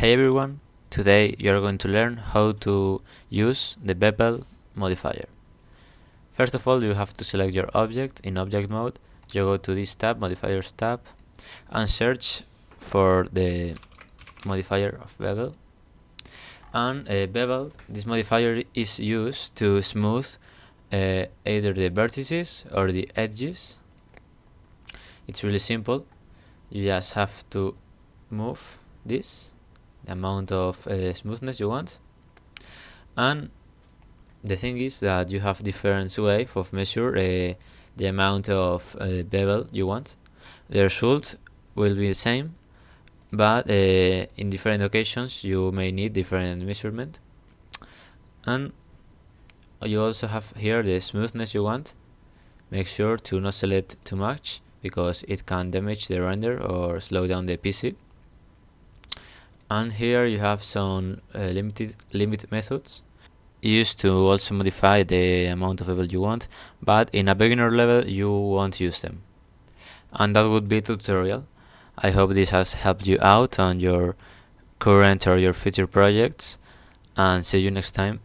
Hey everyone, today you are going to learn how to use the Bevel modifier. First of all, you have to select your object in object mode. You go to this tab, modifiers tab, and search for the modifier of Bevel. And Bevel, this modifier is used to smooth either the vertices or the edges. It's really simple. You just have to move this, the amount of smoothness you want, and the thing is that you have different ways of measure the amount of bevel you want. The result will be the same, but in different occasions you may need different measurement. And you also have here the smoothness you want. Make sure to not select too much because it can damage the render or slow down the PC. And here you have some limit methods used to also modify the amount of bevel you want, but in a beginner level you won't use them. And that would be the tutorial. I hope this has helped you out on your current or your future projects, and see you next time.